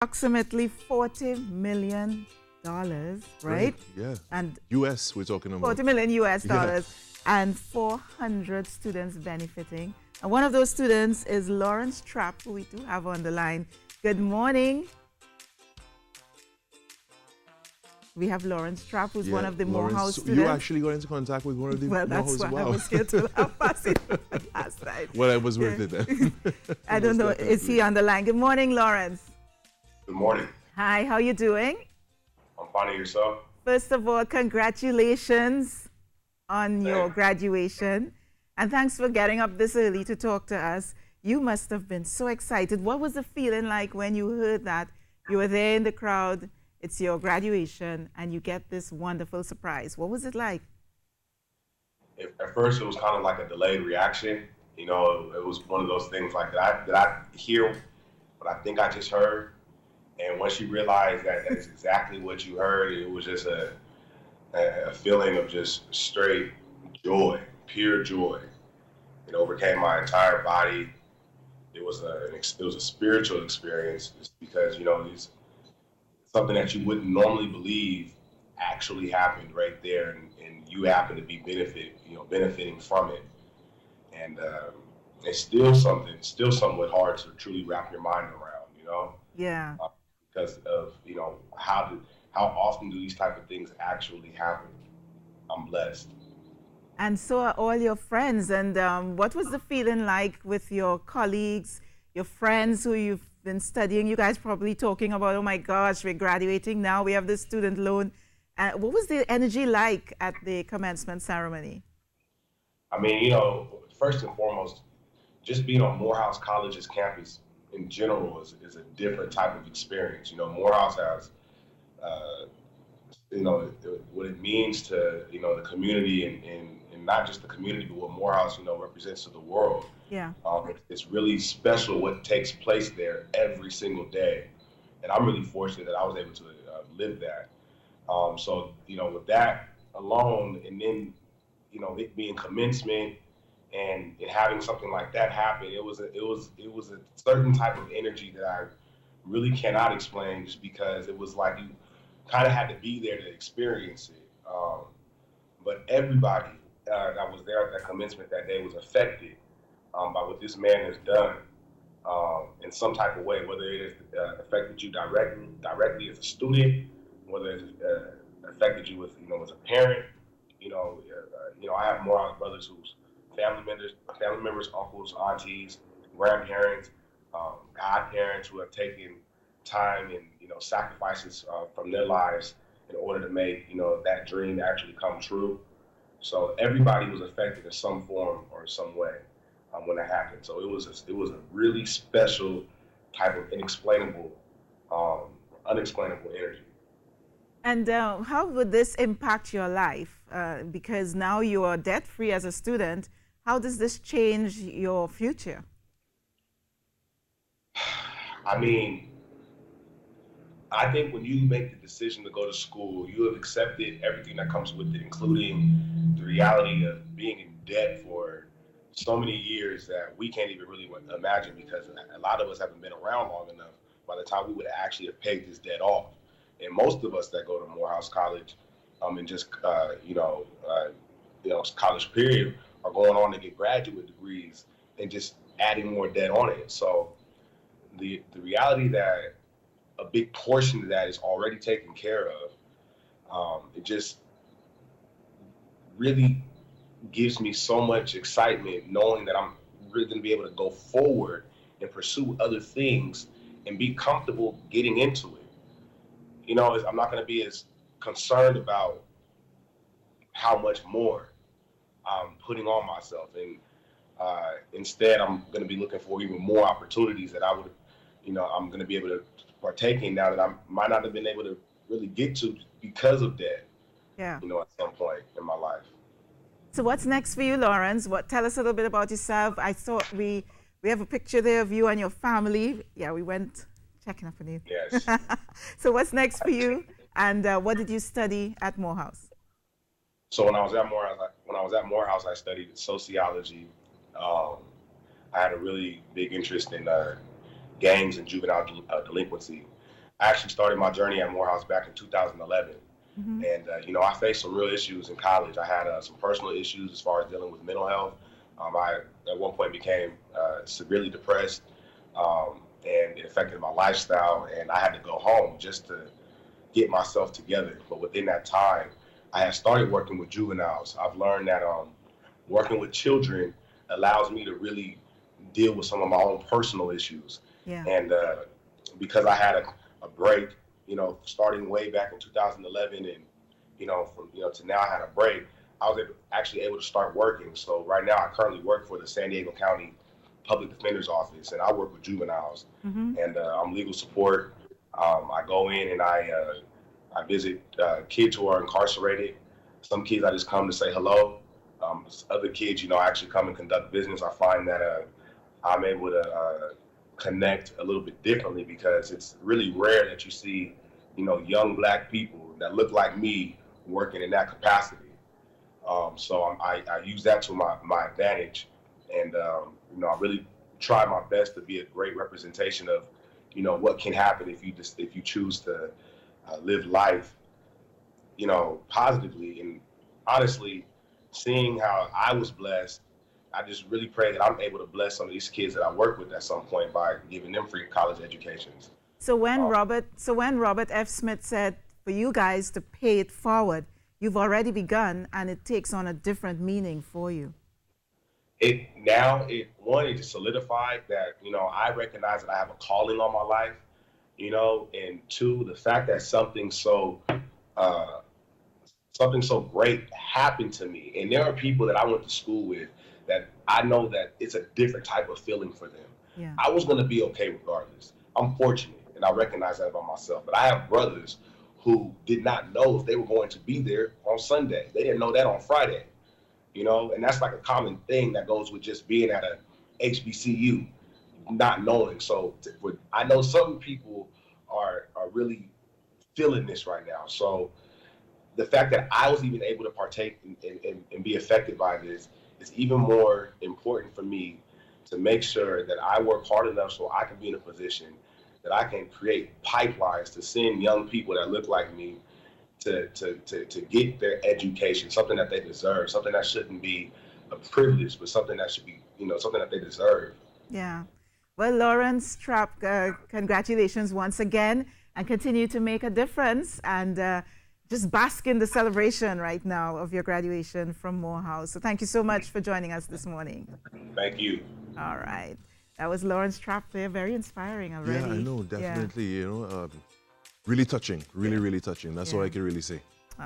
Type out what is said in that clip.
approximately $40 million, right? Yeah. And US, we're talking about. 40 million US Yeah. dollars and 400 students benefiting. And one of those students is Lawrence Trapp, who we do have on the line. Good morning. We have Lawrence Trapp, who's one of the Lawrence, Morehouse so students. you actually got into contact with one of the Well, that's Morehouse. why I Wow. was scared to pass it last night. Well, it was worth it then. I don't know. Is he on the line? Good morning, Lawrence. Good morning. Hi, how you doing? I'm finding yourself. First of all, congratulations on your graduation. And thanks for getting up this early to talk to us. You must have been so excited. What was the feeling like when you heard that you were there in the crowd, it's your graduation, and you get this wonderful surprise? What was it like? At first, it was kind of like a delayed reaction. You know, it was one of those things like that I hear what I think I just heard. And once you realize that that's exactly what you heard, it was just a feeling of just straight joy, pure joy. It overcame my entire body. It was a spiritual experience, just because it's something that you wouldn't normally believe actually happened right there, and you happen to be benefiting from it. And it's still somewhat hard to truly wrap your mind around. Yeah. Because of how often do these type of things actually happen. I'm blessed. And so are all your friends. And what was the feeling like with your colleagues, your friends who you've been studying? You guys probably talking about, oh my gosh, we're graduating now, we have this student loan. What was the energy like at the commencement ceremony? I mean, first and foremost, just being on Morehouse College's campus in general is a different type of experience. Morehouse has, what it means to, the community and not just the community, but what Morehouse, represents to the world. Yeah. It's really special what takes place there every single day. And I'm really fortunate that I was able to live that. So, with that alone, and then, it being commencement and having something like that happen, it was a certain type of energy that I really cannot explain, just because it was like you kind of had to be there to experience it. But everybody that was there at that commencement that day was affected by what this man has done in some type of way, whether it has affected you directly as a student, whether it's affected you with, as a parent. I have more brothers whose family members, uncles, aunties, grandparents, godparents who have taken time and sacrifices from their lives in order to make that dream actually come true. So everybody was affected in some form or some way when that happened. So it was a really special type of unexplainable energy. And how would this impact your life? Because now you are debt-free as a student. How does this change your future? I mean, I think when you make the decision to go to school, you have accepted everything that comes with it, including the reality of being in debt for so many years that we can't even really imagine, because a lot of us haven't been around long enough by the time we would actually have paid this debt off. And most of us that go to Morehouse College and just, college period, are going on to get graduate degrees and just adding more debt on it. So the reality that a big portion of that is already taken care of, it just really gives me so much excitement knowing that I'm really going to be able to go forward and pursue other things and be comfortable getting into it. I'm not going to be as concerned about how much more I'm putting on myself, and instead I'm going to be looking for even more opportunities that I'm going to be able to partake in now that I might not have been able to really get to because of that. Yeah. At some point in my life. So what's next for you, Lawrence? Tell us a little bit about yourself. I saw we have a picture there of you and your family. Yeah, we went checking up on you. Yes. So what's next for you? And what did you study at Morehouse? So when I was at Morehouse, I studied sociology. I had a really big interest in gangs and juvenile delinquency. I actually started my journey at Morehouse back in 2011. And, you know, I faced some real issues in college. I had some personal issues as far as dealing with mental health. I, at one point, became severely depressed, and it affected my lifestyle. And I had to go home just to get myself together. But within that time, I had started working with juveniles. I've learned that working with children allows me to really deal with some of my own personal issues. Yeah. And because I had a break, you know, starting way back in 2011, and you know, from to now, I had a break. I was actually able to start working. So right now, I currently work for the San Diego County Public Defender's Office, and I work with juveniles. And I'm legal support. I go in and I visit kids who are incarcerated. Some kids I just come to say hello. Other kids, you know, I actually come and conduct business. I find that I'm able to connect a little bit differently, because it's really rare that you see, you know, young Black people that look like me working in that capacity. So I use that to my advantage, and you know, I really try my best to be a great representation of, you know, what can happen if you choose to live life, you know, positively. And honestly, seeing how I was blessed, I just really pray that I'm able to bless some of these kids that I work with at some point by giving them free college educations. So when Robert F. Smith said for you guys to pay it forward, you've already begun, and it takes on a different meaning for you. It just solidified that, you know, I recognize that I have a calling on my life, you know, and two, the fact that something so great happened to me. And there are people that I went to school with that I know that it's a different type of feeling for them. Yeah. I was going to be okay regardless. I'm fortunate, and I recognize that about myself. But I have brothers who did not know if they were going to be there on Sunday. They didn't know that on Friday, you know, and that's like a common thing that goes with just being at a HBCU, not knowing. So I know some people are really feeling this right now. So the fact that I was even able to partake and be affected by this is even more important for me, to make sure that I work hard enough so I can be in a position that I can create pipelines to send young people that look like me to get their education, something that they deserve, something that shouldn't be a privilege, but something that should be, you know, something that they deserve. Yeah. Well, Lawrence Trapp, congratulations once again, and continue to make a difference, and just bask in the celebration right now of your graduation from Morehouse. So thank you so much for joining us this morning. Thank you. All right. That was Lawrence Trapp there. Very inspiring already. Yeah, I know, definitely. Yeah. You know, really touching. Really touching. That's all I can really say. Oh.